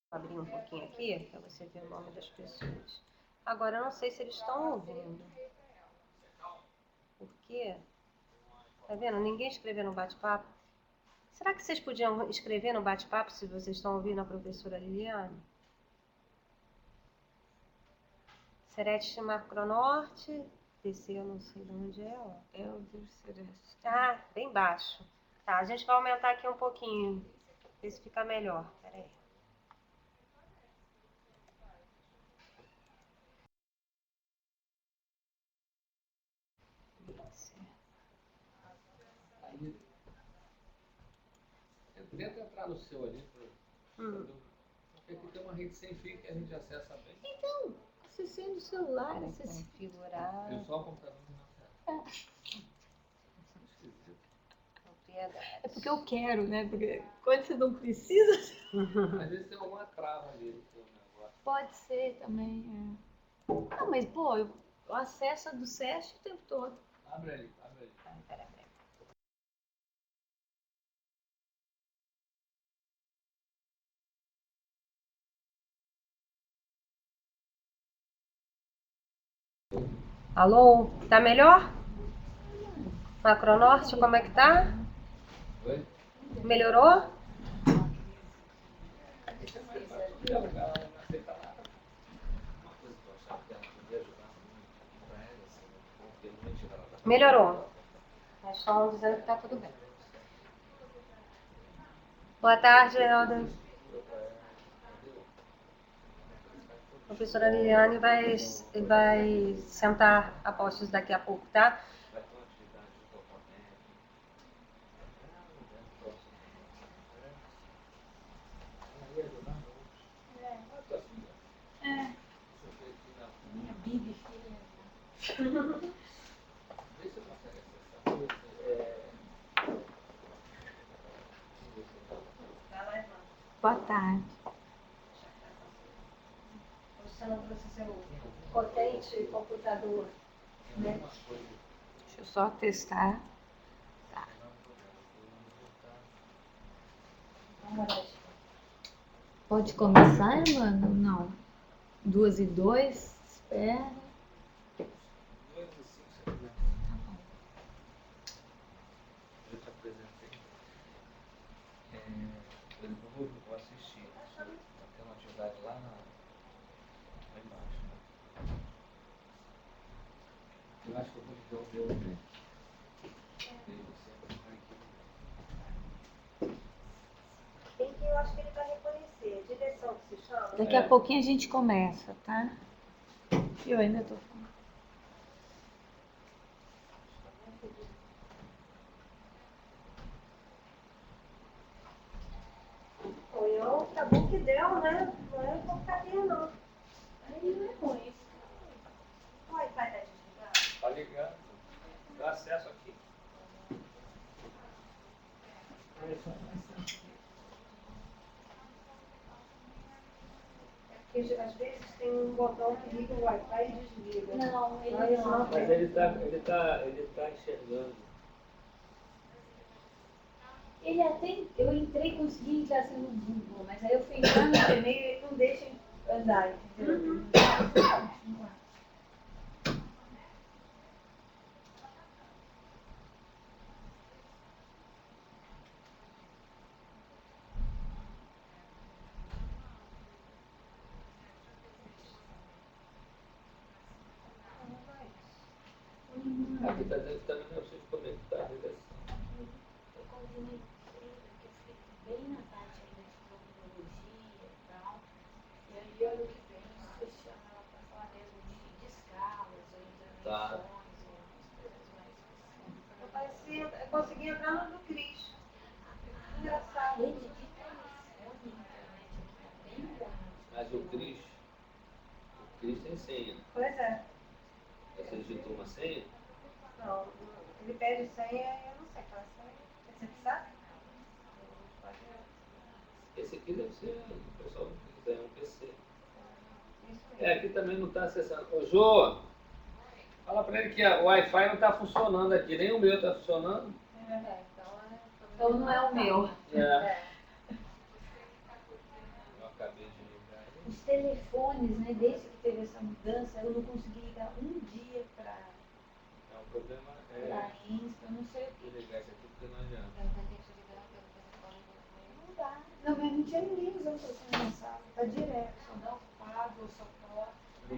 Vou abrir um pouquinho aqui para você ver o nome das pessoas. Agora, eu não sei se eles estão ouvindo. Por quê? Tá vendo? Ninguém escreveu no bate-papo. Será que vocês podiam escrever no bate-papo se vocês estão ouvindo a professora Liliane? Serete Macronorte. DC, eu não sei de onde é, ó. É o do Sereste. Ah, bem baixo. Tá, a gente vai aumentar aqui um pouquinho. Ver se fica melhor. Pera aí. Tenta entrar no seu ali. Porque aqui tem uma rede sem fio que a gente acessa bem. Então, acessando o celular, acessando. Configurar. Eu só o computador não acessa. Propriedade. É porque eu quero, né? Porque quando você não precisa. Às vezes tem alguma trava ali no seu negócio. Pode ser também. É. Não, mas pô, eu acesso a do SESC o tempo todo. Abre ali, abre ali. Pera. Alô? Tá melhor? Macronorte, como é que tá? Oi? Melhorou? Isso é mais fácil de ela, ela não aceita nada. Uma coisa que eu achava que ela podia ajudar muito pra ela, assim, porque não mentira, ela tá. Melhorou. Nós estamos dizendo que tá tudo bem. Boa tarde, Helder. A professora Liliane vai sentar a postos daqui a pouco, tá? Vai ter uma atividade de topamento. Ela ia ajudar muito. É. Minha Bibi, filha. Vê se você consegue acessar. Boa tarde. Você não trouxe seu potente computador, né? Deixa eu só testar. Tá. Pode começar, mano? Não. 2:02. Espera. 2 e 5, se quiser. Tá bom. Eu te apresentei. Eu vou assistir. Vai ter uma atividade lá embaixo. Né? Eu acho que eu vou te dar o meu bem. E você vai aqui. Tem que, eu acho que ele vai reconhecer. Direção que se chama? Daqui a pouquinho a gente começa, tá? Eu ainda tô falando. Não, tá bom que deu, né? Não é porcaria, não. Aí não é ruim. O Wi-Fi tá desligado? Tá ligado? Dá acesso aqui. Porque às vezes tem um botão que liga o Wi-Fi e desliga. Não, ele Mas não. Mas ele tá enxergando. Ele até. Eu entrei e consegui entrar assim no Google, mas aí eu fui entrar no e-mail e ele não deixa andar, entendeu? Continuar. Aqui tá dentro também não sei como é que tá a direção. Eu combinei com ele, porque eu fiquei bem na parte ainda de cronologia e tal. E aí, ano que vem, você chama ela para falar mesmo de escalas ou intervenções ou umas coisas mais específicas. Eu consegui entrar no do Cris. Engraçado. Rede de telefone, internet aqui tá bem ruim. Mas o Cris tem senha. Pois é. Você digitou uma senha? Não, ele pede senha e eu não sei qual é a senha. Você que sabe? Esse aqui deve ser o pessoal que quiser um PC. Isso É, mesmo. aqui também não está acessando. Ô Jô, fala pra ele que o Wi-Fi não está funcionando aqui, nem o meu está funcionando. Então não é o meu. É. Eu acabei de telefones, né, desde que teve essa mudança, eu não consegui ligar um dia para O problema a INSP, eu não sei o que. ligar isso aqui porque não adianta. Não dá. Não, mas não tinha ninguém usando o telefone na sala. Tá direto, só dá ocupado ou só toca. Eu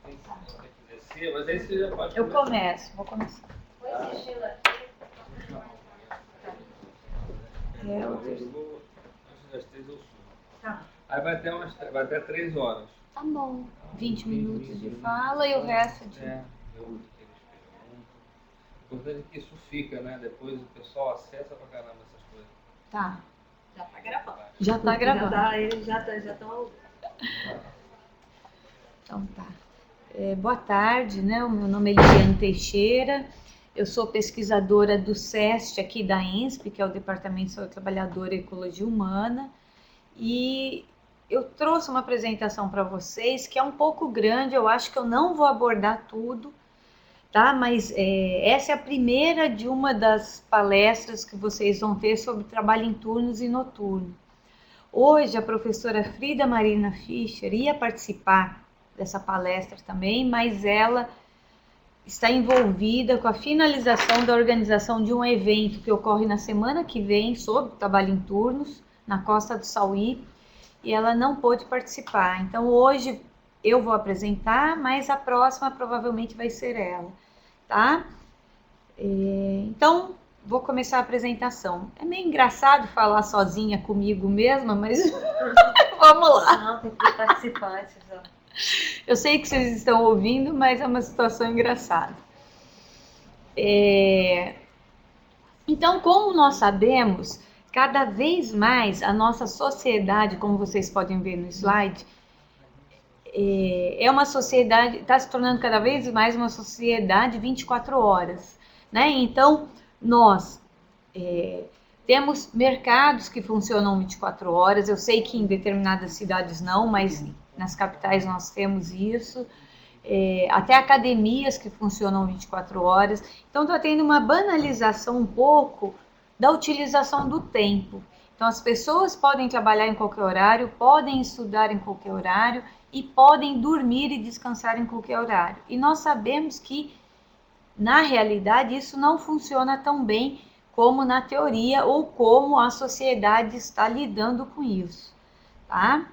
tenho que descer, mas aí você já pode Eu começar. vou começar. Pois é, Sheila. Eu vou, antes das 3 eu subo. Tá. Aí vai até 3 horas. Tá bom. 20 minutos de fala e o resto de... Eles perguntam. O importante é que isso fica, né? Depois o pessoal acessa pra caramba essas coisas. Tá. Já tá gravando. Já tá gravando. Eles já estão. Então tá. Boa tarde, né? O meu nome é Liliane Teixeira. Eu sou pesquisadora do SEST aqui da INSP, que é o Departamento de Saúde Trabalhadora e Ecologia Humana. E eu trouxe uma apresentação para vocês que é um pouco grande, eu acho que eu não vou abordar tudo, tá? Mas essa é a primeira de uma das palestras que vocês vão ter sobre trabalho em turnos e noturno. Hoje a professora Frida Marina Fischer ia participar dessa palestra também, mas ela está envolvida com a finalização da organização de um evento que ocorre na semana que vem sobre trabalho em turnos, na Costa do Sauí, e ela não pôde participar. Então hoje eu vou apresentar, mas a próxima provavelmente vai ser ela, tá? Então vou começar a apresentação. É meio engraçado falar sozinha comigo mesma, mas vamos lá. Não, tem que ter participantes. Ó. Eu sei que vocês estão ouvindo, mas é uma situação engraçada. Então, como nós sabemos, cada vez mais a nossa sociedade, como vocês podem ver no slide, é uma sociedade, está se tornando cada vez mais uma sociedade 24 horas, né? Então, nós temos mercados que funcionam 24 horas, eu sei que em determinadas cidades não, mas nas capitais nós temos isso, até academias que funcionam 24 horas, então está tendo uma banalização um pouco da utilização do tempo. Então as pessoas podem trabalhar em qualquer horário, podem estudar em qualquer horário e podem dormir e descansar em qualquer horário. E nós sabemos que, na realidade, isso não funciona tão bem como na teoria ou como a sociedade está lidando com isso, tá?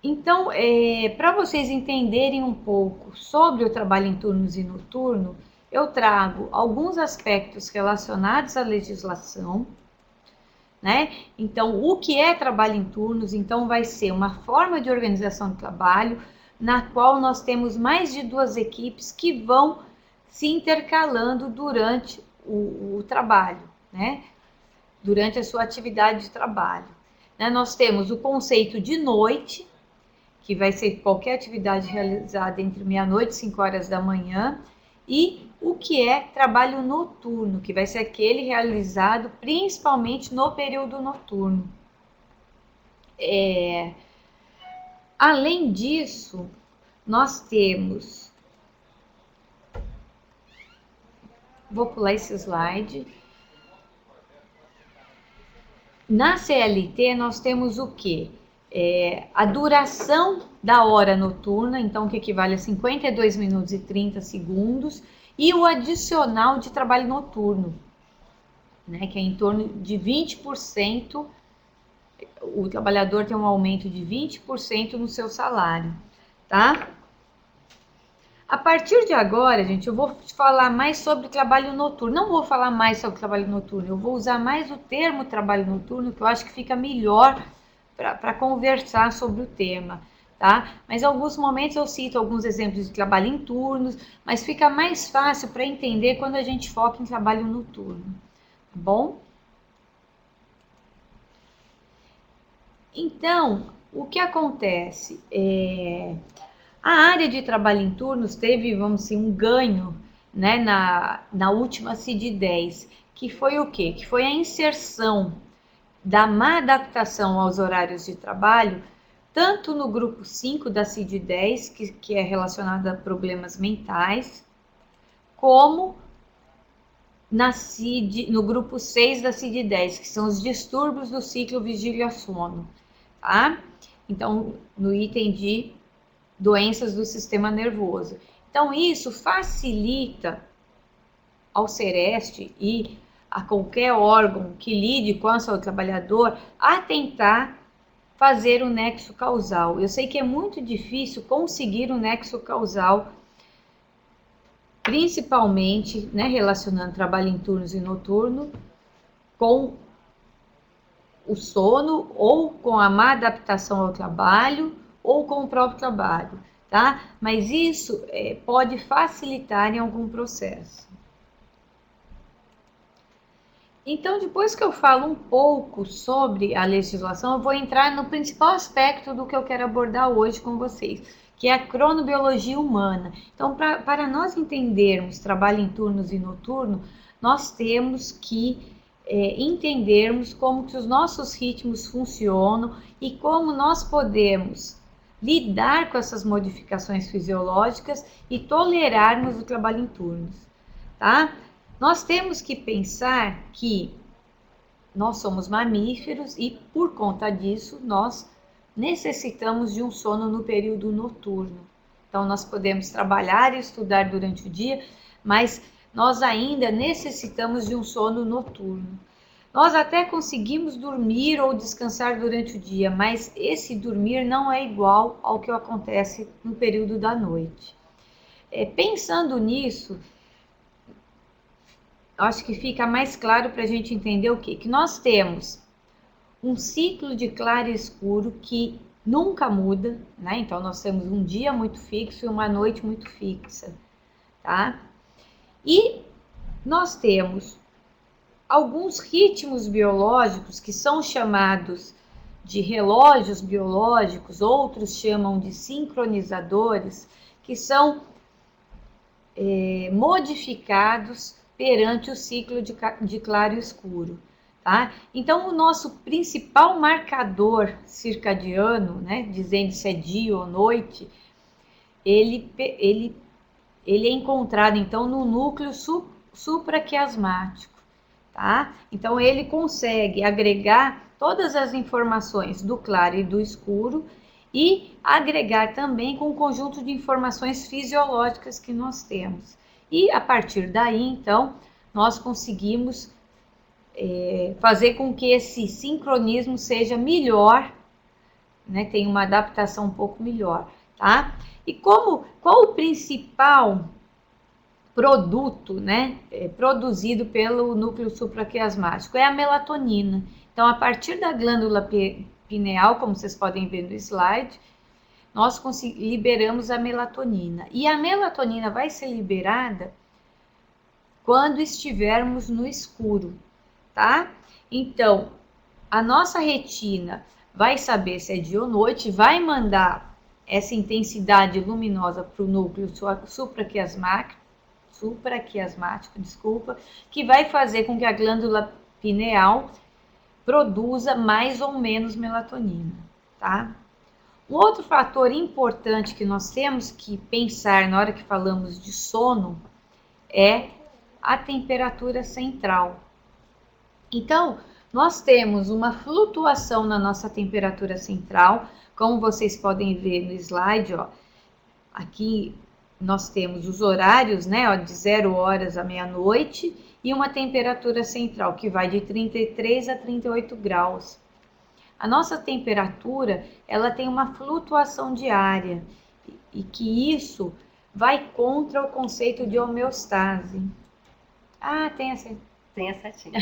Então, para vocês entenderem um pouco sobre o trabalho em turnos e noturno, eu trago alguns aspectos relacionados à legislação, né? Então, o que é trabalho em turnos? Então, vai ser uma forma de organização de trabalho na qual nós temos mais de 2 equipes que vão se intercalando durante o trabalho, né? Durante a sua atividade de trabalho. Né? Nós temos o conceito de noite, que vai ser qualquer atividade realizada entre meia-noite e 5 horas da manhã, e o que é trabalho noturno, que vai ser aquele realizado principalmente no período noturno. Além disso, nós temos... Vou pular esse slide. Na CLT, nós temos o quê? A duração da hora noturna, então que equivale a 52 minutos e 30 segundos, e o adicional de trabalho noturno, né, que é em torno de 20%, o trabalhador tem um aumento de 20% no seu salário, tá? A partir de agora, gente, eu vou falar mais sobre trabalho noturno. Não vou falar mais sobre trabalho noturno, eu vou usar mais o termo trabalho noturno, que eu acho que fica melhor para conversar sobre o tema, tá? Mas em alguns momentos eu cito alguns exemplos de trabalho em turnos, mas fica mais fácil para entender quando a gente foca em trabalho noturno, tá bom? Então, o que acontece? A área de trabalho em turnos teve, vamos dizer, um ganho, né, na última CID-10, que foi o quê? Que foi a inserção da má adaptação aos horários de trabalho, tanto no grupo 5 da CID-10, que é relacionado a problemas mentais, como no grupo 6 da CID-10, que são os distúrbios do ciclo vigília-sono. tá? Então, no item de doenças do sistema nervoso. Então, isso facilita ao Sereste e a qualquer órgão que lide com a saúde do trabalhador a tentar fazer o nexo causal. Eu sei que é muito difícil conseguir o nexo causal, principalmente, né, relacionando trabalho em turnos e noturno com o sono ou com a má adaptação ao trabalho ou com o próprio trabalho, tá? Mas isso pode facilitar em algum processo. Então, depois que eu falo um pouco sobre a legislação, eu vou entrar no principal aspecto do que eu quero abordar hoje com vocês, que é a cronobiologia humana. Então, para nós entendermos trabalho em turnos e noturno, nós temos que entendermos como que os nossos ritmos funcionam e como nós podemos lidar com essas modificações fisiológicas e tolerarmos o trabalho em turnos, tá? Nós temos que pensar que nós somos mamíferos e, por conta disso, nós necessitamos de um sono no período noturno. Então, nós podemos trabalhar e estudar durante o dia, mas nós ainda necessitamos de um sono noturno. Nós até conseguimos dormir ou descansar durante o dia, mas esse dormir não é igual ao que acontece no período da noite. Pensando nisso, acho que fica mais claro para a gente entender o quê? Que nós temos um ciclo de claro e escuro que nunca muda, né? Então, nós temos um dia muito fixo e uma noite muito fixa, tá? E nós temos alguns ritmos biológicos que são chamados de relógios biológicos, outros chamam de sincronizadores, que são modificados perante o ciclo de claro e escuro, tá? Então, o nosso principal marcador circadiano, né, dizendo se é dia ou noite, ele é encontrado, então, no núcleo supraquiasmático, tá? Então, ele consegue agregar todas as informações do claro e do escuro e agregar também com o conjunto de informações fisiológicas que nós temos. E a partir daí, então, nós conseguimos fazer com que esse sincronismo seja melhor, né? Tenha uma adaptação um pouco melhor, tá? E qual o principal produto, né, produzido pelo núcleo supraquiasmático? É a melatonina. Então, a partir da glândula pineal, como vocês podem ver no slide, nós liberamos a melatonina. E a melatonina vai ser liberada quando estivermos no escuro, tá? Então, a nossa retina vai saber se é dia ou noite, vai mandar essa intensidade luminosa para o núcleo supraquiasmático, que vai fazer com que a glândula pineal produza mais ou menos melatonina, tá? Um outro fator importante que nós temos que pensar na hora que falamos de sono é a temperatura central. Então, nós temos uma flutuação na nossa temperatura central, como vocês podem ver no slide, ó. Aqui nós temos os horários, né, ó, de 0 horas à meia-noite e uma temperatura central que vai de 33 a 38 graus. A nossa temperatura, ela tem uma flutuação diária e que isso vai contra o conceito de homeostase. Ah, tem essa. Tem a setinha.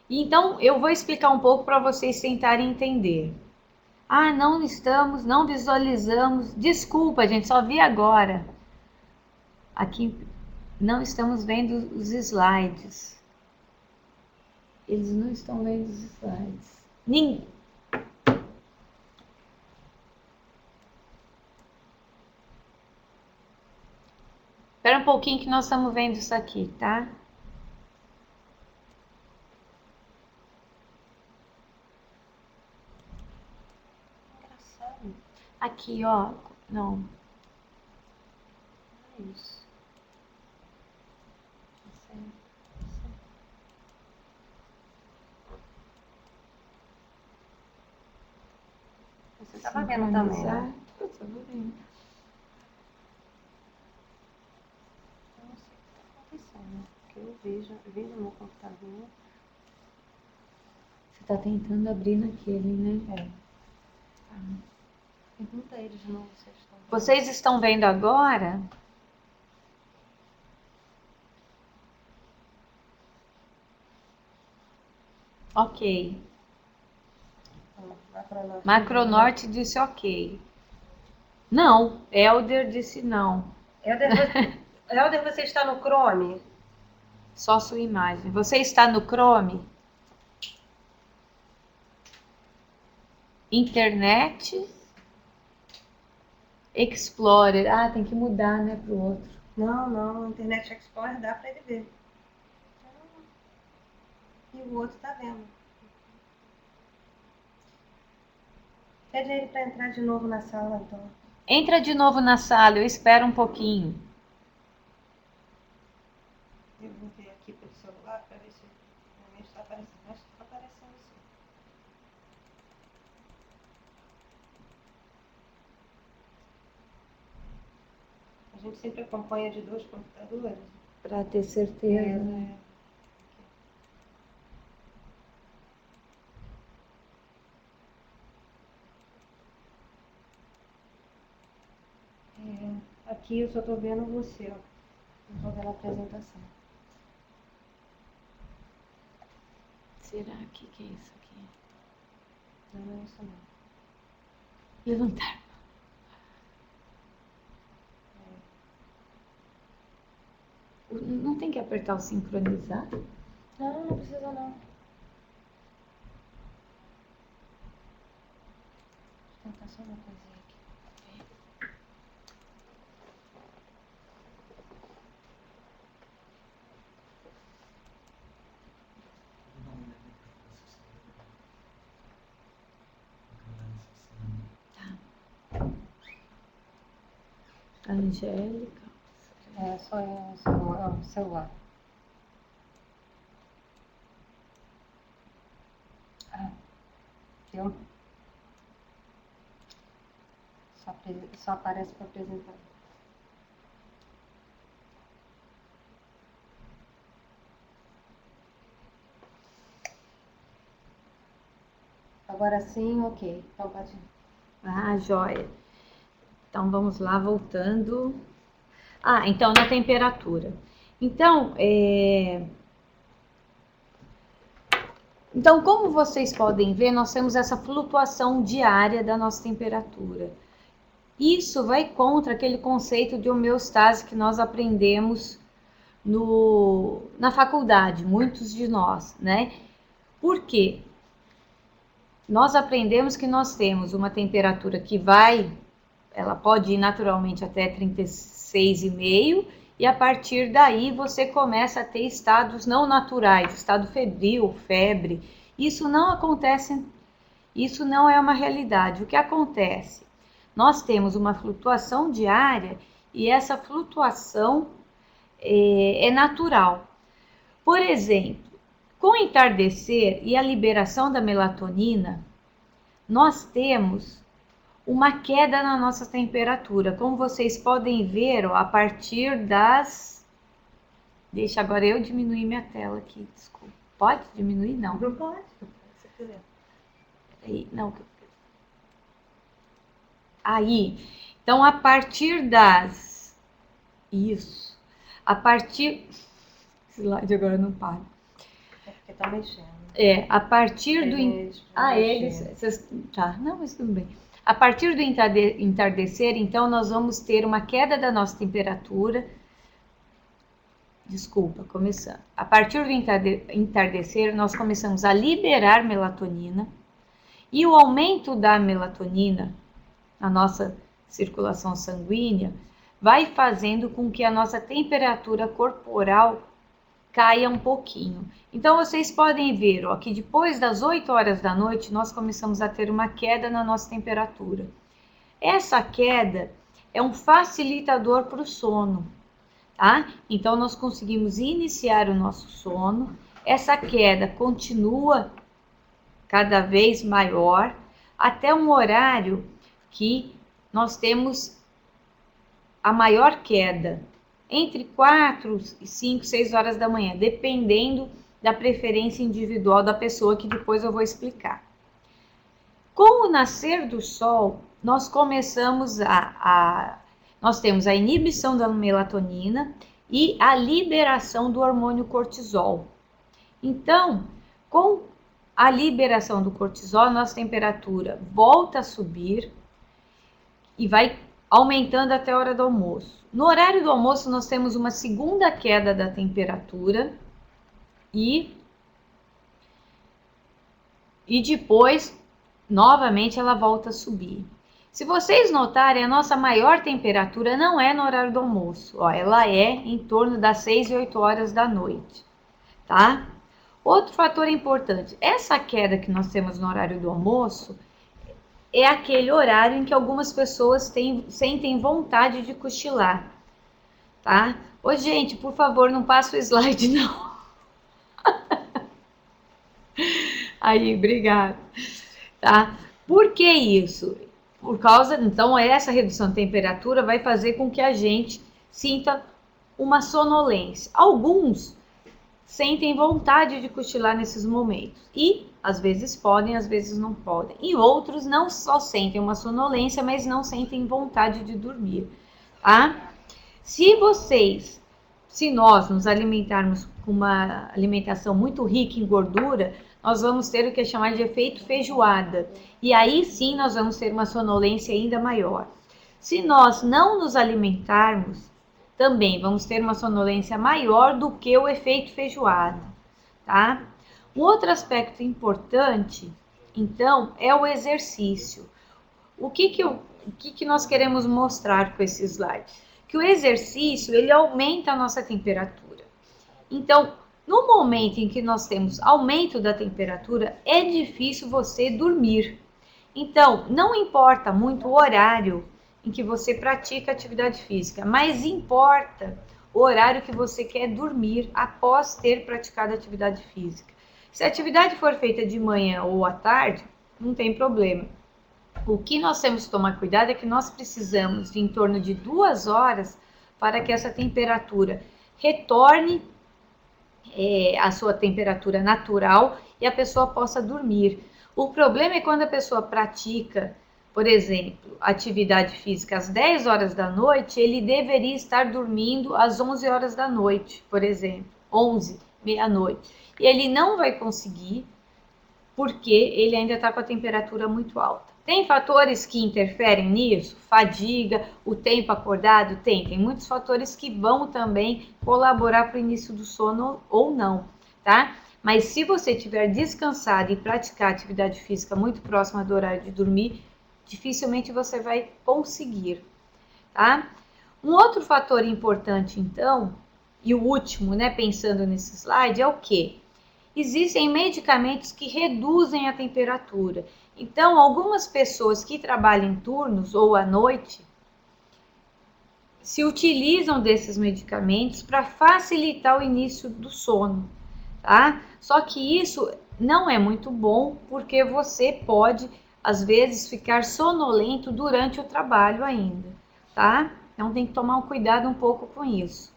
Então, eu vou explicar um pouco para vocês tentarem entender. Ah, não visualizamos. Desculpa, gente, só vi agora. Aqui não estamos vendo os slides. Eles não estão vendo os slides. Espera um pouquinho que nós estamos vendo isso aqui, tá? Engraçado. Aqui, ó. Não. É isso. Você estava vendo também, né? Eu estava vendo. Eu não sei o que está acontecendo, porque eu vejo no meu computador. Você está tentando abrir naquele, né? É. Pergunta a eles de novo se eles estão vendo. Vocês estão vendo agora? Ok. Macronorte disse ok. Não, Elder disse não. Helder, você está no Chrome? Só sua imagem. Você está no Chrome? Internet Explorer. Ah, tem que mudar, né, para o outro. Não, Internet Explorer dá para ele ver. E o outro tá vendo. Pede ele para entrar de novo na sala, então. Entra de novo na sala, eu espero um pouquinho. Eu vou ver aqui pelo celular para ver se realmente está aparecendo. Acho que está aparecendo sim. A gente sempre acompanha de 2 computadores. Para ter certeza. Aqui eu só estou vendo você, ó. Não estou vendo a apresentação. Será que é isso aqui? Não é isso não. Levantar. Não tem que apertar o sincronizar? Não precisa não. Deixa eu tentar só uma coisinha aqui. Angélica. É, só é o celular. Viu? Só aparece para apresentar. Agora sim, ok. Então pode ir. Ah, joia. Então vamos lá, voltando. Ah, então na temperatura. Então, como vocês podem ver, nós temos essa flutuação diária da nossa temperatura. Isso vai contra aquele conceito de homeostase que nós aprendemos na faculdade, muitos de nós, né? Por quê? Nós aprendemos que nós temos uma temperatura que ela pode ir naturalmente até 36,5 e a partir daí você começa a ter estados não naturais, estado febril, febre. Isso não acontece, isso não é uma realidade. O que acontece? Nós temos uma flutuação diária e essa flutuação é natural. Por exemplo, com o entardecer e a liberação da melatonina, nós temos uma queda na nossa temperatura. Como vocês podem ver, ó, a partir das... Deixa agora eu diminuir minha tela aqui, desculpa. Pode diminuir? Não. Não pode, se quiser. Aí, não. Aí, então a partir das... Isso. A partir... Esse slide agora não para. É porque tá mexendo. A partir do... eles... Tá, não, mas tudo bem. A partir do entardecer, então, nós vamos ter uma queda da nossa temperatura. Desculpa, começando. A partir do entardecer, nós começamos a liberar melatonina. E o aumento da melatonina na nossa circulação sanguínea vai fazendo com que a nossa temperatura corporal caia um pouquinho. Então, vocês podem ver, ó, que depois das 8 horas da noite, nós começamos a ter uma queda na nossa temperatura. Essa queda é um facilitador para o sono, tá? Então, nós conseguimos iniciar o nosso sono. Essa queda continua cada vez maior, até um horário que nós temos a maior queda, entre 4, 5, 6 horas da manhã, dependendo da preferência individual da pessoa, que depois eu vou explicar. Com o nascer do sol, nós começamos nós temos a inibição da melatonina e a liberação do hormônio cortisol. Então, com a liberação do cortisol, nossa temperatura volta a subir e vai aumentando até a hora do almoço. No horário do almoço, nós temos uma segunda queda da temperatura e depois, novamente, ela volta a subir. Se vocês notarem, a nossa maior temperatura não é no horário do almoço, ó, ela é em torno das 6 e 8 horas da noite, tá? Outro fator importante, essa queda que nós temos no horário do almoço é aquele horário em que algumas pessoas sentem vontade de cochilar, tá? Ô, gente, por favor, não passa o slide, não. Aí, obrigada. Tá? Por que isso? Por causa, então, essa redução de temperatura vai fazer com que a gente sinta uma sonolência. Alguns sentem vontade de cochilar nesses momentos e às vezes podem, às vezes não podem. E outros não só sentem uma sonolência, mas não sentem vontade de dormir, tá? Se nós nos alimentarmos com uma alimentação muito rica em gordura, nós vamos ter o que é chamado de efeito feijoada. E aí sim nós vamos ter uma sonolência ainda maior. Se nós não nos alimentarmos, também vamos ter uma sonolência maior do que o efeito feijoada, tá? Um outro aspecto importante, então, é o exercício. O que nós queremos mostrar com esse slide? Que o exercício, ele aumenta a nossa temperatura. Então, no momento em que nós temos aumento da temperatura, é difícil você dormir. Então, não importa muito o horário em que você pratica atividade física, mas importa o horário que você quer dormir após ter praticado atividade física. Se a atividade for feita de manhã ou à tarde, não tem problema. O que nós temos que tomar cuidado é que nós precisamos de em torno de 2 horas para que essa temperatura retorne a sua temperatura natural e a pessoa possa dormir. O problema é quando a pessoa pratica, por exemplo, atividade física às 10 horas da noite, ele deveria estar dormindo às 11 horas da noite, por exemplo, 11, meia-noite. E ele não vai conseguir porque ele ainda está com a temperatura muito alta. Tem fatores que interferem nisso? Fadiga, o tempo acordado? Tem muitos fatores que vão também colaborar para o início do sono ou não, tá? Mas se você estiver descansado e praticar atividade física muito próxima do horário de dormir, dificilmente você vai conseguir, tá? Um outro fator importante, então, e o último, né, pensando nesse slide, é o quê? Existem medicamentos que reduzem a temperatura. Então, algumas pessoas que trabalham em turnos ou à noite se utilizam desses medicamentos para facilitar o início do sono, tá? Só que isso não é muito bom porque você pode, às vezes, ficar sonolento durante o trabalho ainda, tá? Então, tem que tomar um cuidado um pouco com isso.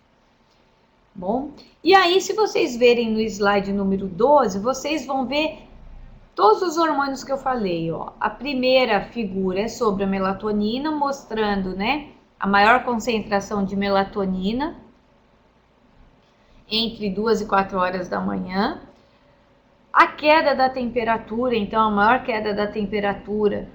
Bom, e aí, se vocês verem no slide número 12, vocês vão ver todos os hormônios que eu falei, ó. A primeira figura é sobre a melatonina, mostrando, né, a maior concentração de melatonina entre 2 e 4 horas da manhã. A queda da temperatura, então, a maior queda da temperatura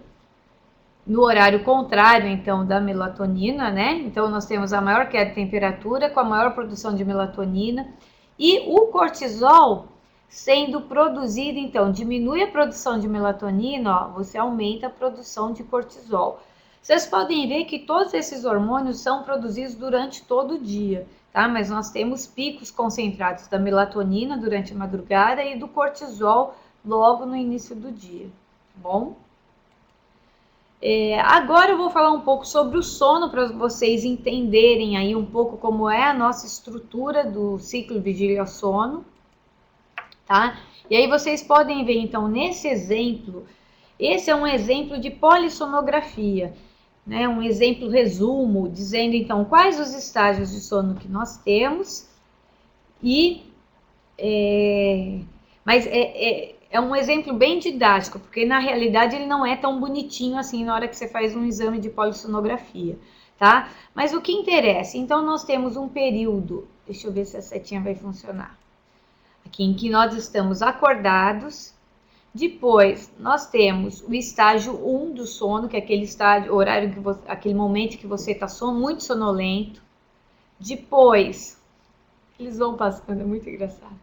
no horário contrário, então, da melatonina, né? Então, nós temos a maior queda de temperatura com a maior produção de melatonina e o cortisol sendo produzido, então, diminui a produção de melatonina, ó, você aumenta a produção de cortisol. Vocês podem ver que todos esses hormônios são produzidos durante todo o dia, tá? Mas nós temos picos concentrados da melatonina durante a madrugada e do cortisol logo no início do dia, tá bom? Agora eu vou falar um pouco sobre o sono para vocês entenderem aí um pouco como é a nossa estrutura do ciclo vigília-sono, tá? E aí vocês podem ver, então, nesse exemplo, Esse é um exemplo de polissonografia, né? Um exemplo resumo, dizendo então quais os estágios de sono que nós temos mas é um exemplo bem didático, porque na realidade ele não é tão bonitinho assim na hora que você faz um exame de polissonografia, tá? Mas o que interessa, então nós temos um período, deixa eu ver se a setinha vai funcionar, aqui em que nós estamos acordados. Depois nós temos o estágio 1 do sono, que é aquele estágio, horário que você, aquele momento que você está muito sonolento. Depois, eles vão passando, é muito engraçado.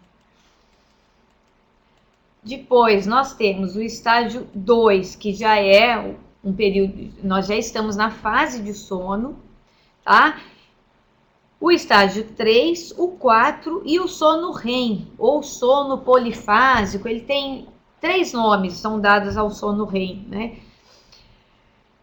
Depois nós temos o estágio 2, que já é um período, nós já estamos na fase de sono, tá? O estágio 3, o 4 e o sono REM, ou sono polifásico, ele tem 3 nomes, são dados ao sono REM, né?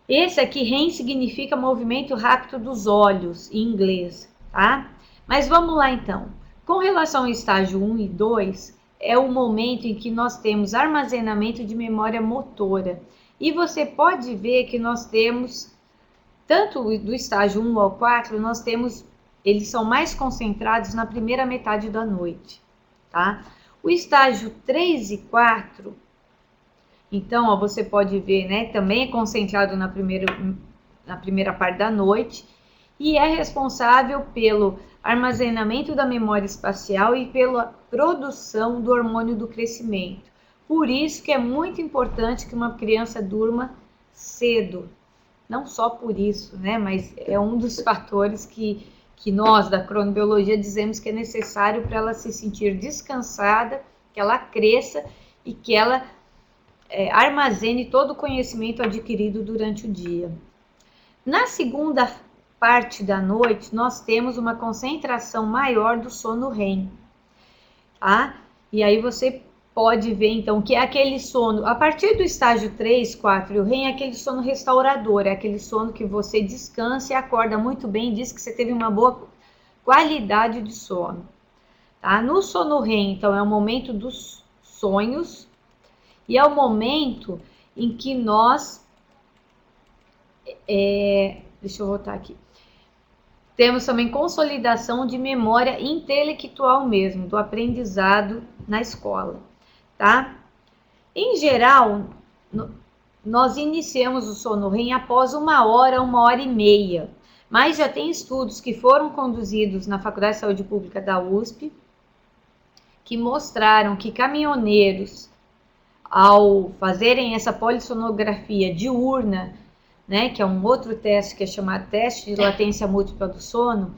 Esse aqui, REM, significa movimento rápido dos olhos, em inglês, tá? Mas vamos lá então. Com relação ao estágio 1 e 2, é o momento em que nós temos armazenamento de memória motora. E você pode ver que nós temos, tanto do estágio 1 ao 4, nós temos, eles são mais concentrados na primeira metade da noite, tá? O estágio 3 e 4, então, ó, você pode ver, né, também é concentrado na primeira parte da noite e é responsável pelo armazenamento da memória espacial e pela produção do hormônio do crescimento. Por isso que é muito importante que uma criança durma cedo. Não só por isso, né, mas é um dos fatores que nós, da cronobiologia, dizemos que é necessário para ela se sentir descansada, que ela cresça e que ela armazene todo o conhecimento adquirido durante o dia. Na segunda parte da noite, nós temos uma concentração maior do sono REM, tá? E aí você pode ver, então, que é aquele sono, a partir do estágio 3, 4 e o REM, é aquele sono restaurador, é aquele sono que você descansa e acorda muito bem, diz que você teve uma boa qualidade de sono, tá? No sono REM, então, é o momento dos sonhos e é o momento em que nós, deixa eu voltar aqui, temos também consolidação de memória intelectual mesmo, do aprendizado na escola, tá? Em geral, nós iniciamos o sono REM após 1 hora e meia, mas já tem estudos que foram conduzidos na Faculdade de Saúde Pública da USP, que mostraram que caminhoneiros, ao fazerem essa polissonografia diurna, né, que é um outro teste que é chamado teste de latência múltipla do sono,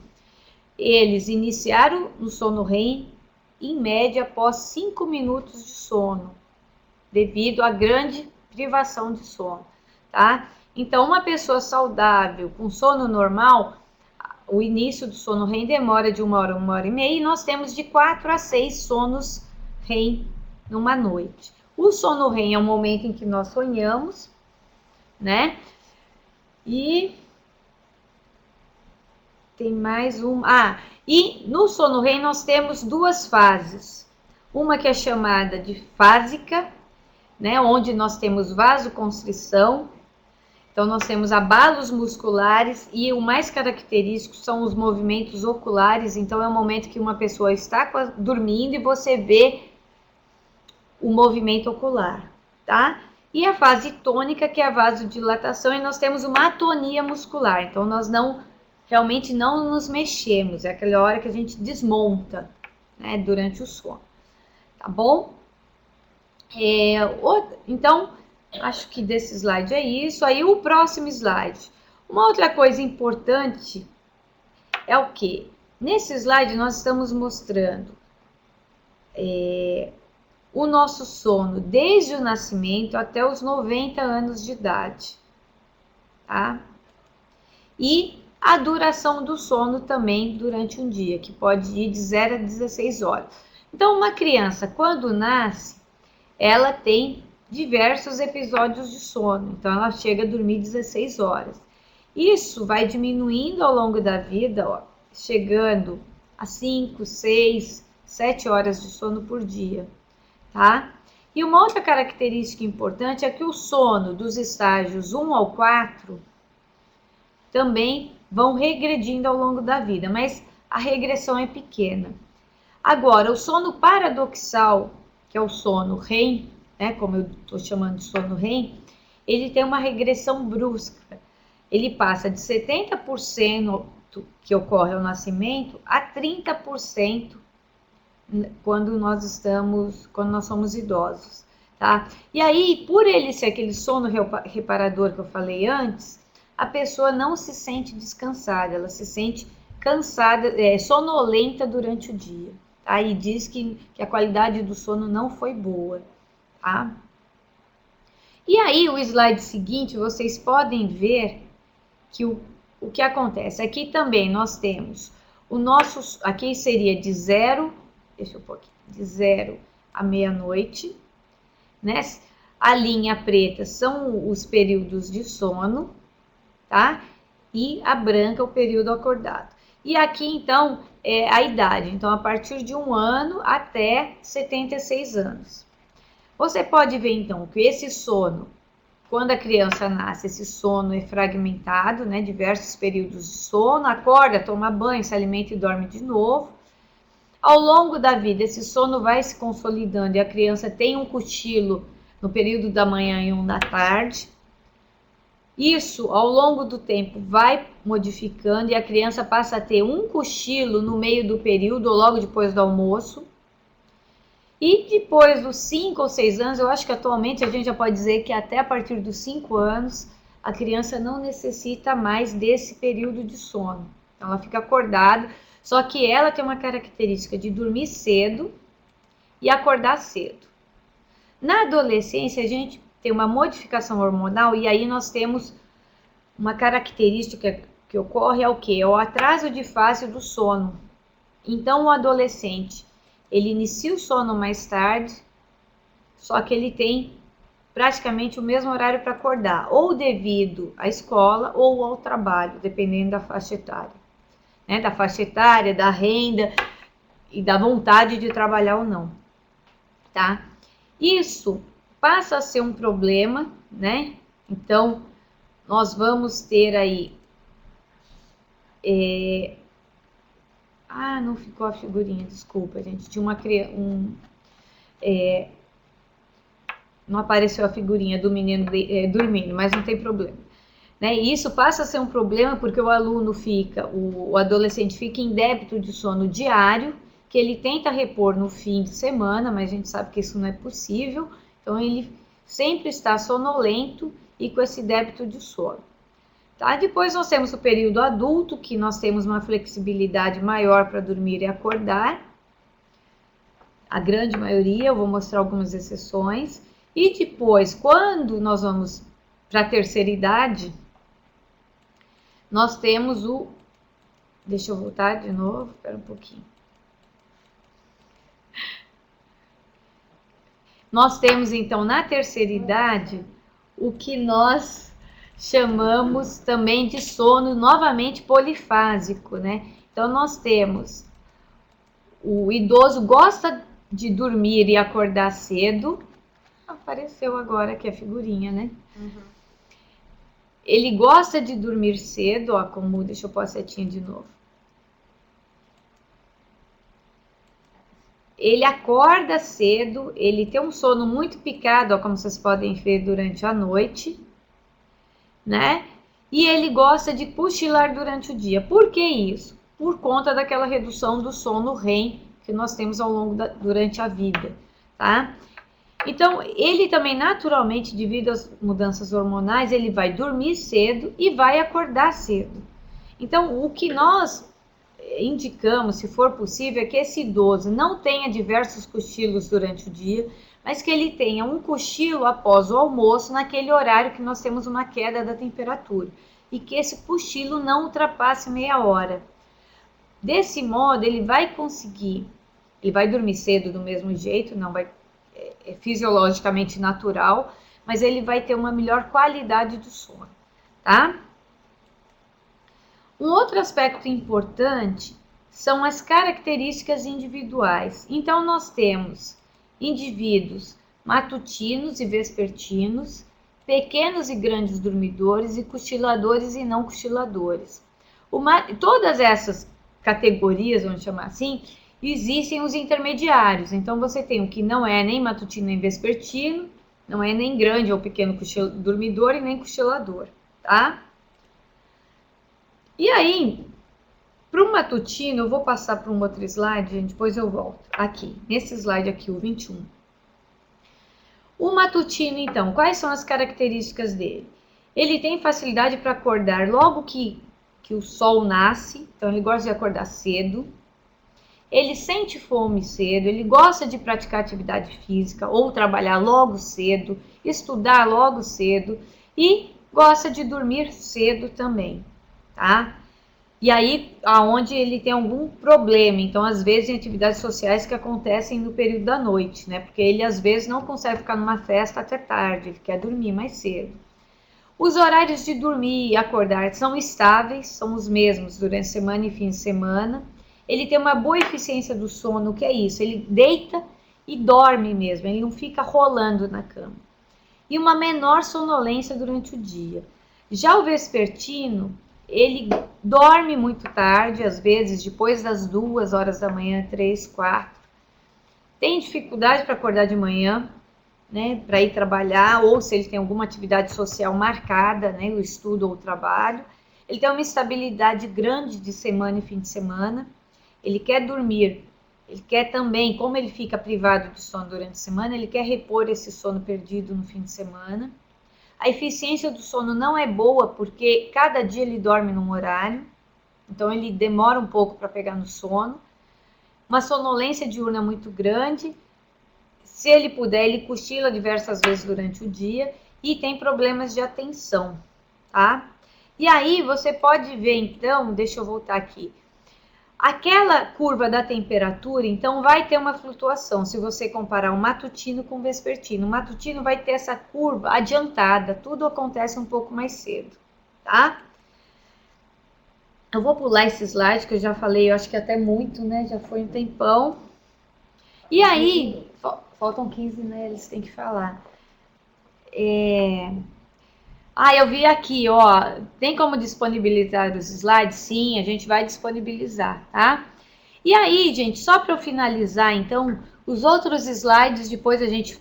eles iniciaram no sono REM em média após 5 minutos de sono, devido à grande privação de sono, tá? Então, uma pessoa saudável, com sono normal, o início do sono REM demora de 1 hora e meia, e nós temos de 4 a 6 sonos REM numa noite. O sono REM é o momento em que nós sonhamos, né? E tem mais uma. E no sono REM nós temos 2 fases. Uma que é chamada de fásica, né? Onde nós temos vasoconstrição. Então, nós temos abalos musculares e o mais característico são os movimentos oculares. Então, é o momento que uma pessoa está dormindo e você vê o movimento ocular, tá? E a fase tônica, que é a vasodilatação, e nós temos uma atonia muscular. Então, nós realmente não nos mexemos, é aquela hora que a gente desmonta, né, durante o sono, tá bom? Então, acho que desse slide é isso. Aí, o próximo slide. Uma outra coisa importante é o quê? Nesse slide, nós estamos mostrando o nosso sono desde o nascimento até os 90 anos de idade, tá? E a duração do sono também durante um dia, que pode ir de 0 a 16 horas. Então, uma criança, quando nasce, ela tem diversos episódios de sono, então ela chega a dormir 16 horas. Isso vai diminuindo ao longo da vida, ó, chegando a 5, 6, 7 horas de sono por dia, tá? E uma outra característica importante é que o sono dos estágios 1 ao 4 também vão regredindo ao longo da vida, mas a regressão é pequena. Agora, o sono paradoxal, que é o sono REM, né, como eu estou chamando de sono REM, ele tem uma regressão brusca. Ele passa de 70% que ocorre ao nascimento a 30% quando nós somos idosos, tá? E aí, por ele ser aquele sono reparador que eu falei antes, a pessoa não se sente descansada, ela se sente cansada, sonolenta durante o dia, tá? E diz que a qualidade do sono não foi boa, tá? E aí, o slide seguinte, vocês podem ver que o que acontece. Aqui também nós temos o nosso, aqui seria de 0, deixa eu pôr aqui, de 0 à meia-noite, né? A linha preta são os períodos de sono, tá? E a branca o período acordado. E aqui então é a idade, então a partir de 1 ano até 76 anos. Você pode ver então que esse sono, quando a criança nasce, esse sono é fragmentado, né? Diversos períodos de sono, acorda, toma banho, se alimenta e dorme de novo. Ao longo da vida, esse sono vai se consolidando e a criança tem um cochilo no período da manhã e um da tarde. Isso, ao longo do tempo, vai modificando e a criança passa a ter um cochilo no meio do período ou logo depois do almoço. E depois dos 5 ou 6 anos, eu acho que atualmente a gente já pode dizer que até a partir dos 5 anos, a criança não necessita mais desse período de sono. Então, ela fica acordada, só que ela tem uma característica de dormir cedo e acordar cedo. Na adolescência, a gente tem uma modificação hormonal e aí nós temos uma característica que ocorre é o quê? É o atraso de fase do sono. Então, o adolescente, ele inicia o sono mais tarde, só que ele tem praticamente o mesmo horário para acordar, ou devido à escola ou ao trabalho, dependendo da faixa etária, né? Da faixa etária, da renda e da vontade de trabalhar ou não, tá? Isso passa a ser um problema, né? Então, nós vamos ter aí... não ficou a figurinha, desculpa, gente. Tinha uma não apareceu a figurinha do menino dormindo, mas não tem problema. Né? E isso passa a ser um problema porque o aluno o adolescente fica em débito de sono diário, que ele tenta repor no fim de semana, mas a gente sabe que isso não é possível. Então, ele sempre está sonolento e com esse débito de sono. Tá? Depois nós temos o período adulto, que nós temos uma flexibilidade maior para dormir e acordar. A grande maioria, eu vou mostrar algumas exceções. E depois, quando nós vamos para a terceira idade, nós temos Deixa eu voltar de novo, espera um pouquinho. Nós temos, então, na terceira idade, o que nós chamamos também de sono novamente polifásico, né? Então, nós temos o idoso gosta de dormir e acordar cedo. Apareceu agora aqui a figurinha, né? Uhum. Ele gosta de dormir cedo, ó, deixa eu pôr a setinha de novo. Ele acorda cedo, ele tem um sono muito picado, ó, como vocês podem ver durante a noite, né? E ele gosta de cochilar durante o dia. Por que isso? Por conta daquela redução do sono REM que nós temos durante a vida, tá? Então, ele também naturalmente, devido às mudanças hormonais, ele vai dormir cedo e vai acordar cedo. Então, o que nós indicamos, se for possível, é que esse idoso não tenha diversos cochilos durante o dia, mas que ele tenha um cochilo após o almoço, naquele horário que nós temos uma queda da temperatura, e que esse cochilo não ultrapasse meia hora. Desse modo, ele vai dormir cedo do mesmo jeito, é fisiologicamente natural, mas ele vai ter uma melhor qualidade do sono, tá? Um outro aspecto importante são as características individuais. Então, nós temos indivíduos matutinos e vespertinos, pequenos e grandes dormidores e cochiladores e não cochiladores. Todas essas categorias, vamos chamar assim, existem os intermediários. Então, você tem o que não é nem matutino nem vespertino, não é nem grande ou pequeno dormidor e nem cochilador, tá? E aí, para o matutino, eu vou passar para um outro slide, gente, depois eu volto. Aqui, nesse slide aqui, o 21. O matutino, então, quais são as características dele? Ele tem facilidade para acordar logo que o sol nasce, então ele gosta de acordar cedo. Ele sente fome cedo, ele gosta de praticar atividade física ou trabalhar logo cedo, estudar logo cedo e gosta de dormir cedo também, tá? E aí, aonde ele tem algum problema, então às vezes em atividades sociais que acontecem no período da noite, né? Porque ele às vezes não consegue ficar numa festa até tarde, ele quer dormir mais cedo. Os horários de dormir e acordar são estáveis, são os mesmos durante a semana e fim de semana. Ele tem uma boa eficiência do sono, o que é isso? Ele deita e dorme mesmo, ele não fica rolando na cama. E uma menor sonolência durante o dia. Já o vespertino, ele dorme muito tarde, às vezes depois das 2 horas da manhã, 3, 4. Tem dificuldade para acordar de manhã, né, para ir trabalhar, ou se ele tem alguma atividade social marcada, né, o estudo ou o trabalho. Ele tem uma instabilidade grande de semana e fim de semana. Ele quer dormir, ele quer também, como ele fica privado de sono durante a semana, ele quer repor esse sono perdido no fim de semana. A eficiência do sono não é boa porque cada dia ele dorme num horário, então ele demora um pouco para pegar no sono. Uma sonolência diurna muito grande. Se ele puder, ele cochila diversas vezes durante o dia e tem problemas de atenção, tá? E aí você pode ver, então, deixa eu voltar aqui. Aquela curva da temperatura, então, vai ter uma flutuação, se você comparar o matutino com o vespertino. O matutino vai ter essa curva adiantada, tudo acontece um pouco mais cedo, tá? Eu vou pular esse slide, que eu já falei, eu acho que até muito, né? Já foi um tempão. E aí, faltam 15, né? Eles têm que falar. Eu vi aqui, ó, tem como disponibilizar os slides? Sim, a gente vai disponibilizar, tá? E aí, gente, só para eu finalizar, então, os outros slides depois a gente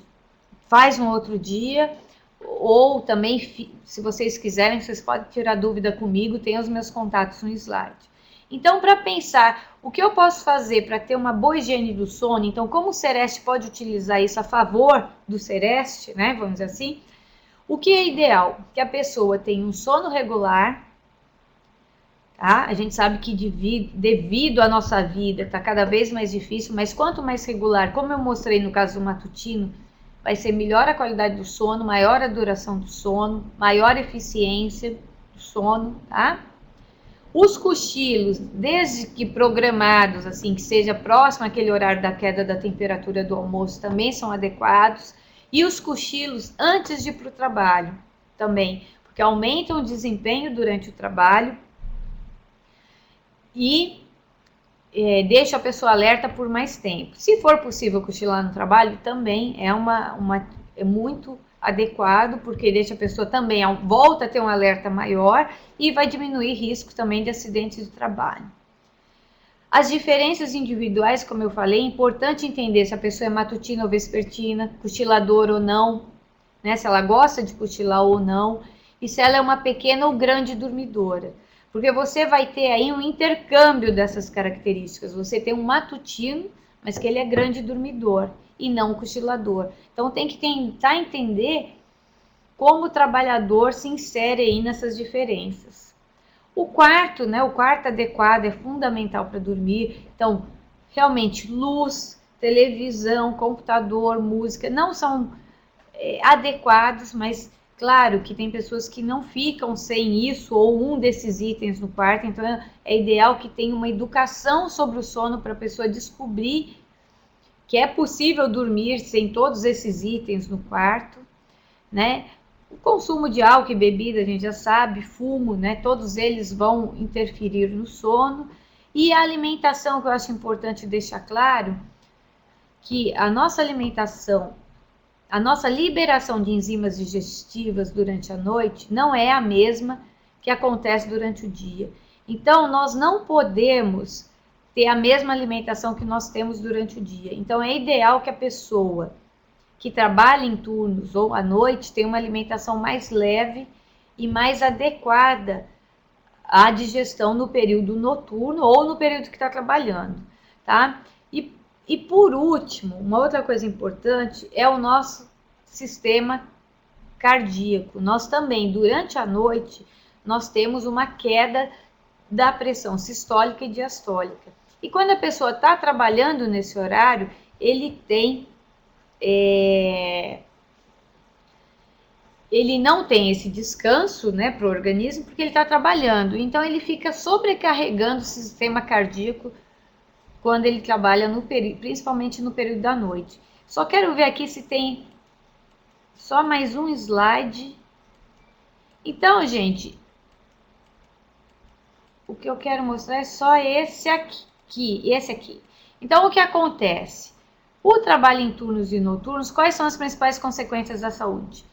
faz um outro dia, ou também, se vocês quiserem, vocês podem tirar dúvida comigo, tem os meus contatos no slide. Então, para pensar, o que eu posso fazer para ter uma boa higiene do sono? Então, como o Sereste pode utilizar isso a favor do Sereste, né, vamos dizer assim? O que é ideal? Que a pessoa tenha um sono regular, tá? A gente sabe que devido à nossa vida está cada vez mais difícil, mas quanto mais regular, como eu mostrei no caso do matutino, vai ser melhor a qualidade do sono, maior a duração do sono, maior eficiência do sono, tá? Os cochilos, desde que programados, assim, que seja próximo àquele horário da queda da temperatura do almoço, também são adequados. E os cochilos antes de ir para o trabalho também, porque aumentam o desempenho durante o trabalho e deixa a pessoa alerta por mais tempo. Se for possível cochilar no trabalho, também é muito adequado, porque deixa a pessoa também volta a ter um alerta maior e vai diminuir risco também de acidentes de trabalho. As diferenças individuais, como eu falei, é importante entender se a pessoa é matutina ou vespertina, cochiladora ou não, né? Se ela gosta de cochilar ou não, e se ela é uma pequena ou grande dormidora. Porque você vai ter aí um intercâmbio dessas características. Você tem um matutino, mas que ele é grande dormidor e não cochilador. Então tem que tentar entender como o trabalhador se insere aí nessas diferenças. O quarto, né? O quarto adequado é fundamental para dormir. Então, realmente, luz, televisão, computador, música, não são adequados, mas claro que tem pessoas que não ficam sem isso ou um desses itens no quarto, então é ideal que tenha uma educação sobre o sono para a pessoa descobrir que é possível dormir sem todos esses itens no quarto, né? O consumo de álcool e bebida, a gente já sabe, fumo, né? Todos eles vão interferir no sono. E a alimentação, que eu acho importante deixar claro, que a nossa alimentação a nossa liberação de enzimas digestivas durante a noite não é a mesma que acontece durante o dia. Então, nós não podemos ter a mesma alimentação que nós temos durante o dia. Então, é ideal que a pessoa que trabalha em turnos ou à noite tenha uma alimentação mais leve e mais adequada à digestão no período noturno ou no período que está trabalhando, tá? E por último, uma outra coisa importante é o nosso sistema cardíaco. Nós também, durante a noite, nós temos uma queda da pressão sistólica e diastólica. E quando a pessoa está trabalhando nesse horário, ele não tem esse descanso, né, para o organismo, porque ele está trabalhando. Então, ele fica sobrecarregando o sistema cardíaco quando ele trabalha, principalmente no período da noite. Só quero ver aqui se tem só mais um slide. Então, gente, o que eu quero mostrar é só esse aqui. Então, o que acontece? O trabalho em turnos e noturnos, quais são as principais consequências da saúde?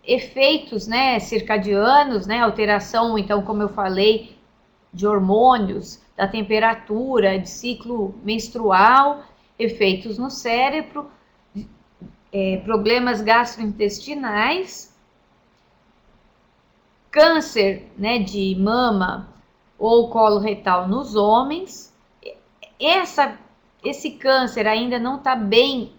Efeitos, né, circadianos, né, alteração, então, como eu falei, de hormônios, da temperatura, de ciclo menstrual, efeitos no cérebro, problemas gastrointestinais, câncer, né, de mama ou colo retal nos homens. Esse câncer ainda não está bem,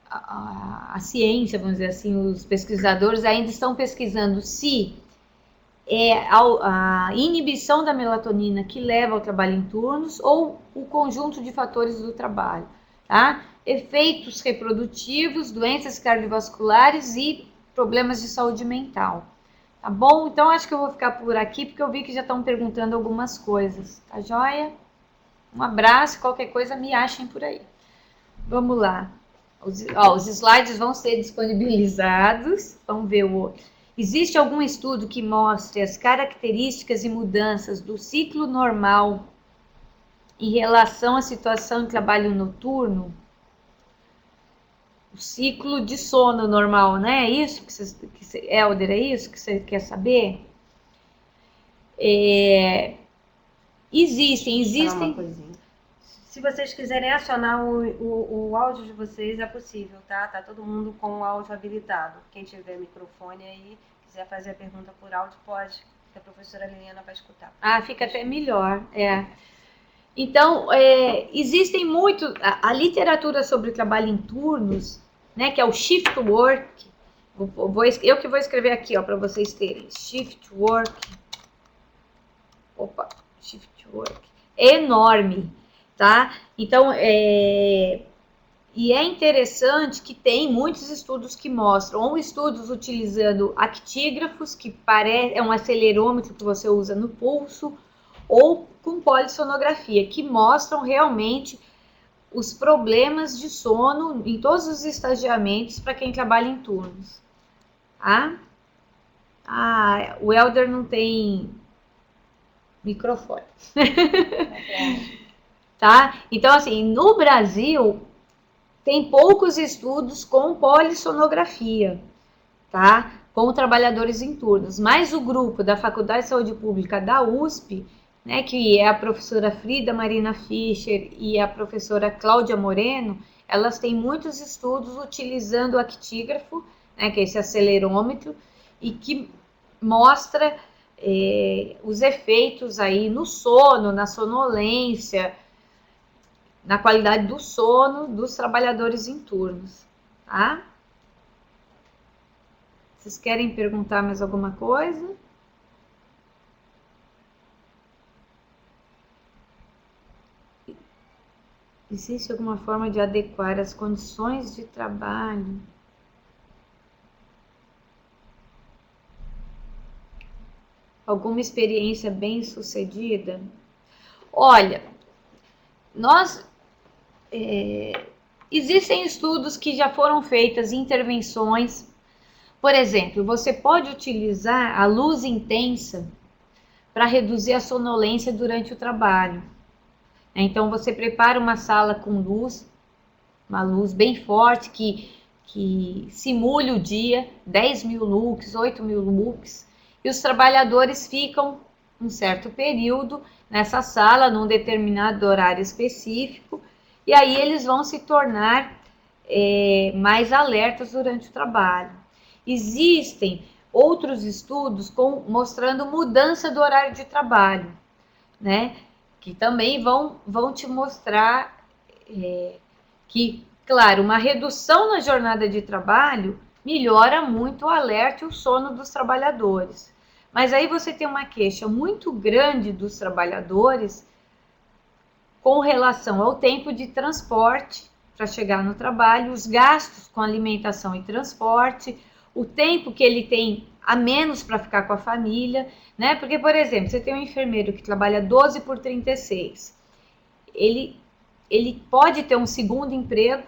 a ciência, vamos dizer assim, os pesquisadores ainda estão pesquisando se é a inibição da melatonina que leva ao trabalho em turnos ou o conjunto de fatores do trabalho, tá? Efeitos reprodutivos, doenças cardiovasculares e problemas de saúde mental, tá bom? Então, acho que eu vou ficar por aqui, porque eu vi que já estão perguntando algumas coisas, tá joia? Um abraço, qualquer coisa me achem por aí. Vamos lá. Os slides vão ser disponibilizados, vamos ver o outro. Existe algum estudo que mostre as características e mudanças do ciclo normal em relação à situação de trabalho noturno? O ciclo de sono normal, né? É isso Helder, é isso que você quer saber? Existem. Se vocês quiserem acionar o áudio de vocês, é possível, tá? Tá todo mundo com o áudio habilitado. Quem tiver microfone aí, quiser fazer a pergunta por áudio, pode, que a professora Liliana vai escutar. Fica até melhor, Então, existem muito, a literatura sobre o trabalho em turnos, né, que é o shift work, eu que vou escrever aqui, ó, para vocês terem, shift work, é enorme, tá? Então, e é interessante que tem muitos estudos que mostram, ou estudos utilizando actígrafos, que é um acelerômetro que você usa no pulso, ou com polissonografia, que mostram realmente os problemas de sono em todos os estagiamentos para quem trabalha em turnos. Tá? O Helder não tem microfone. Tá? Então, assim, no Brasil, tem poucos estudos com polissonografia, tá? Com trabalhadores em turnos. Mas o grupo da Faculdade de Saúde Pública da USP, né, que é a professora Frida Marina Fischer e a professora Cláudia Moreno, elas têm muitos estudos utilizando o actígrafo, né, que é esse acelerômetro, e que mostra os efeitos aí no sono, na sonolência, na qualidade do sono dos trabalhadores em turnos, tá? Vocês querem perguntar mais alguma coisa? Existe alguma forma de adequar as condições de trabalho? Alguma experiência bem-sucedida? Olha, existem estudos que já foram feitas, intervenções. Por exemplo, você pode utilizar a luz intensa para reduzir a sonolência durante o trabalho. Então, você prepara uma sala com luz uma luz bem forte que simule o dia, 10.000 lux, 8.000 lux, e os trabalhadores ficam um certo período nessa sala, num determinado horário específico, e aí eles vão se tornar mais alertas durante o trabalho. Existem outros estudos mostrando mudança do horário de trabalho, né? Que também vão te mostrar que, claro, uma redução na jornada de trabalho melhora muito o alerta e o sono dos trabalhadores. Mas aí você tem uma queixa muito grande dos trabalhadores com relação ao tempo de transporte para chegar no trabalho, os gastos com alimentação e transporte, o tempo que ele tem a menos para ficar com a família, né? Porque, por exemplo, você tem um enfermeiro que trabalha 12 por 36, ele pode ter um segundo emprego,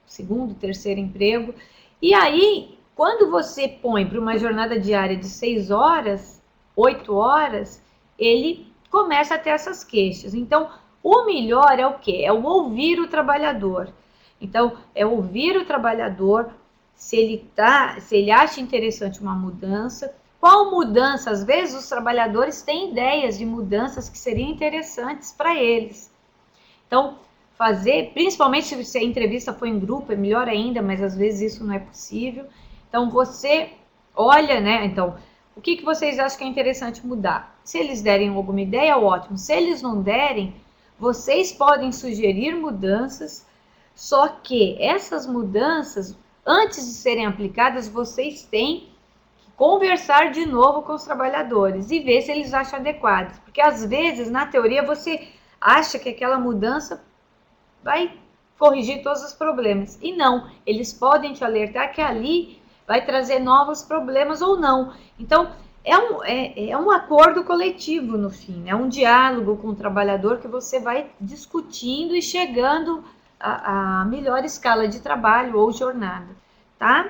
segundo, terceiro emprego, e aí, quando você põe para uma jornada diária de 6 horas, 8 horas, ele começa a ter essas queixas. Então, o melhor é o quê? É o ouvir o trabalhador. Então, é ouvir o trabalhador, se ele acha interessante uma mudança. Qual mudança? Às vezes os trabalhadores têm ideias de mudanças que seriam interessantes para eles. Então, fazer, principalmente se a entrevista for em grupo, é melhor ainda, mas às vezes isso não é possível. Então, você olha, né? Então, o que vocês acham que é interessante mudar? Se eles derem alguma ideia, ótimo. Se eles não derem, vocês podem sugerir mudanças, só que essas mudanças, antes de serem aplicadas, vocês têm que conversar de novo com os trabalhadores e ver se eles acham adequadas. Porque às vezes, na teoria, você acha que aquela mudança vai corrigir todos os problemas. E não, eles podem te alertar que ali vai trazer novos problemas ou não. Então, é um acordo coletivo no fim, é um diálogo com o trabalhador que você vai discutindo e chegando a melhor escala de trabalho ou jornada, tá?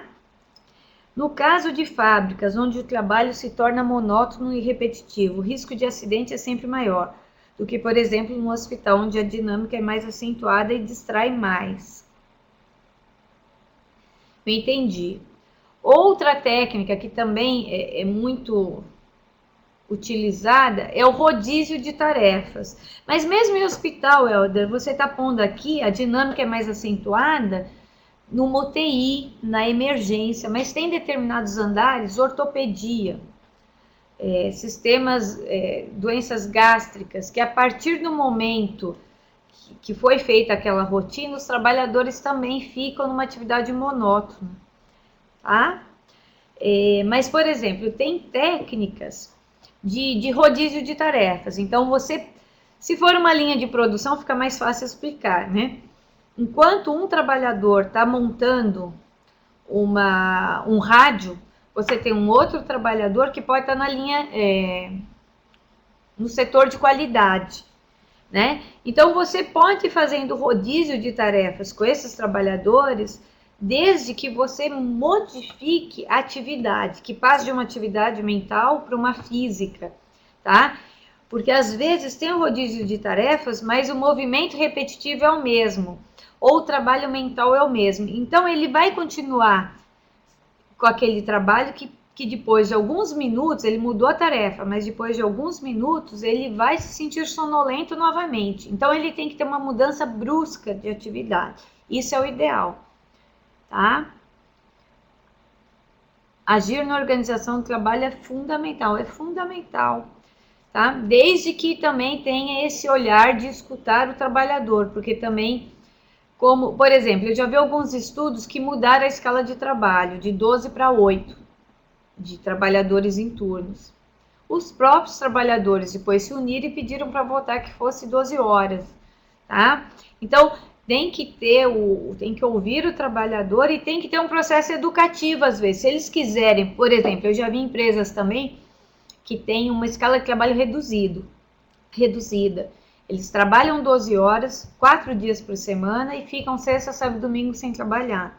No caso de fábricas onde o trabalho se torna monótono e repetitivo, o risco de acidente é sempre maior do que, por exemplo, num hospital onde a dinâmica é mais acentuada e distrai mais. Eu entendi. Outra técnica que também é muito utilizada é o rodízio de tarefas. Mas mesmo em hospital, Helder, você está pondo aqui, a dinâmica é mais acentuada numa UTI, na emergência, mas tem determinados andares, ortopedia, sistemas, doenças gástricas, que a partir do momento que foi feita aquela rotina, os trabalhadores também ficam numa atividade monótona, tá? Mas, por exemplo, tem técnicas de rodízio de tarefas. Então, se for uma linha de produção, fica mais fácil explicar, né? Enquanto um trabalhador está montando um rádio, você tem um outro trabalhador que pode estar na linha, no setor de qualidade, né? Então, você pode ir fazendo rodízio de tarefas com esses trabalhadores, desde que você modifique a atividade, que passe de uma atividade mental para uma física, tá? Porque às vezes tem o rodízio de tarefas, mas o movimento repetitivo é o mesmo, ou o trabalho mental é o mesmo. Então ele vai continuar com aquele trabalho que depois de alguns minutos, ele mudou a tarefa, mas depois de alguns minutos ele vai se sentir sonolento novamente. Então ele tem que ter uma mudança brusca de atividade. Isso é o ideal. Tá? Agir na organização do trabalho é fundamental, tá? Desde que também tenha esse olhar de escutar o trabalhador, porque também, como, por exemplo, eu já vi alguns estudos que mudaram a escala de trabalho de 12 para 8, de trabalhadores em turnos. Os próprios trabalhadores depois se uniram e pediram para votar que fosse 12 horas, tá? Então, tem que ouvir o trabalhador e tem que ter um processo educativo às vezes. Se eles quiserem, por exemplo, eu já vi empresas também que têm uma escala de trabalho reduzida. Eles trabalham 12 horas, 4 dias por semana e ficam sexta, sábado e domingo sem trabalhar.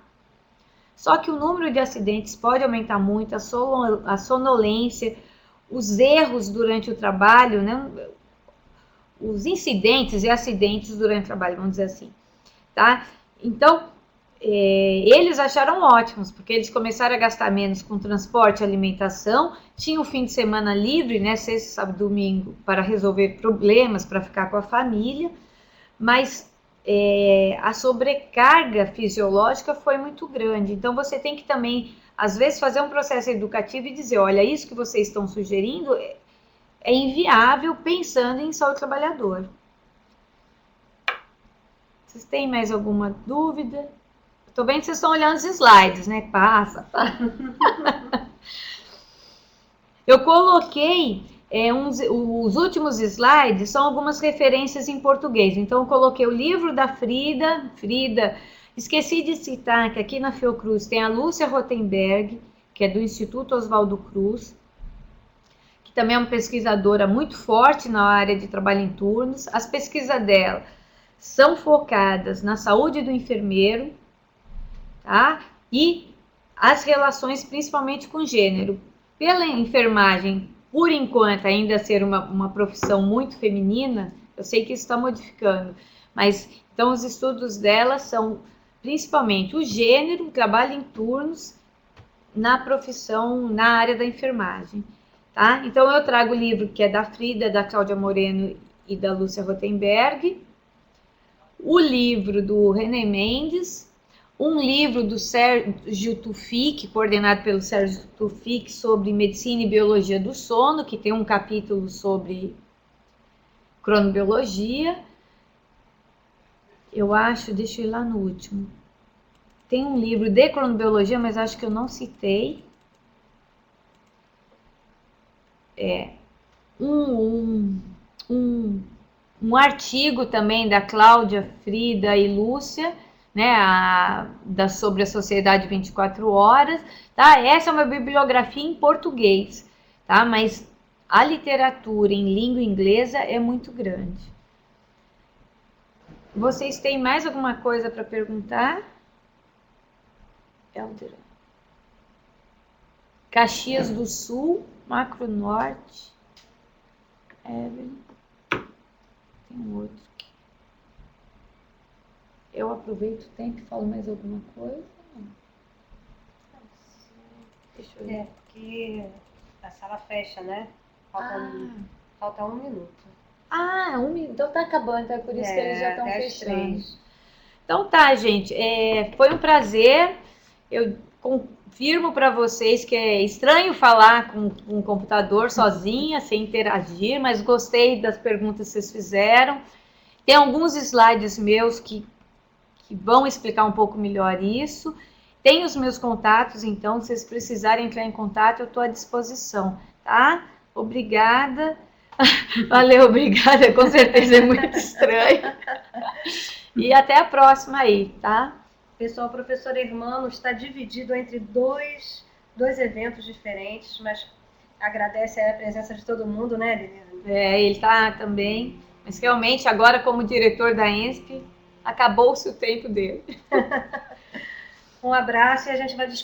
Só que o número de acidentes pode aumentar muito, a sonolência, os erros durante o trabalho, né? Os incidentes e acidentes durante o trabalho, vamos dizer assim. Tá? Então, eles acharam ótimos, porque eles começaram a gastar menos com transporte e alimentação, tinham o fim de semana livre, né, sexta, sábado, domingo, para resolver problemas, para ficar com a família, mas a sobrecarga fisiológica foi muito grande. Então, você tem que também, às vezes, fazer um processo educativo e dizer, olha, isso que vocês estão sugerindo é inviável pensando em saúde do trabalhador. Vocês têm mais alguma dúvida? Estou vendo que vocês estão olhando os slides, né? Passa. Eu coloquei os últimos slides, são algumas referências em português. Então, eu coloquei o livro da Frida. Esqueci de citar que aqui na Fiocruz tem a Lúcia Rothenberg, que é do Instituto Oswaldo Cruz, que também é uma pesquisadora muito forte na área de trabalho em turnos. As pesquisas dela são focadas na saúde do enfermeiro, tá? E as relações principalmente com gênero. Pela enfermagem, por enquanto, ainda ser uma profissão muito feminina, eu sei que isso está modificando, mas então os estudos dela são principalmente o gênero, o trabalho em turnos na profissão, na área da enfermagem, tá? Então eu trago o livro que é da Frida, da Cláudia Moreno e da Lúcia Rothenberg, o livro do René Mendes, um livro do Sérgio Tufik, coordenado pelo Sérgio Tufik, sobre medicina e biologia do sono, que tem um capítulo sobre cronobiologia. Eu acho, deixa eu ir lá no último. Tem um livro de cronobiologia, mas acho que eu não citei. Um artigo também da Cláudia, Frida e Lúcia, né, sobre a Sociedade 24 Horas, tá? Essa é uma bibliografia em português, tá? Mas a literatura em língua inglesa é muito grande. Vocês têm mais alguma coisa para perguntar? Helder. Caxias do Sul, Macro Norte. Evelyn. Tem um outro aqui. Eu aproveito o tempo e falo mais alguma coisa? Deixa eu ver. Porque a sala fecha, né? Falta um minuto. Então tá acabando, então é por isso que eles já estão fechando. 3. Então tá, gente, foi um prazer. Eu confirmo para vocês que é estranho falar com um computador sozinha, sem interagir, mas gostei das perguntas que vocês fizeram. Tem alguns slides meus que vão explicar um pouco melhor isso. Tem os meus contatos, então, se vocês precisarem entrar em contato, eu estou à disposição, tá? Obrigada. Valeu, obrigada. Com certeza é muito estranho. E até a próxima aí, tá? Pessoal, o professor Hermano está dividido entre dois eventos diferentes, mas agradece a presença de todo mundo, né, Denise? Ele tá também, mas realmente agora como diretor da ENSP, acabou-se o tempo dele. Um abraço e a gente vai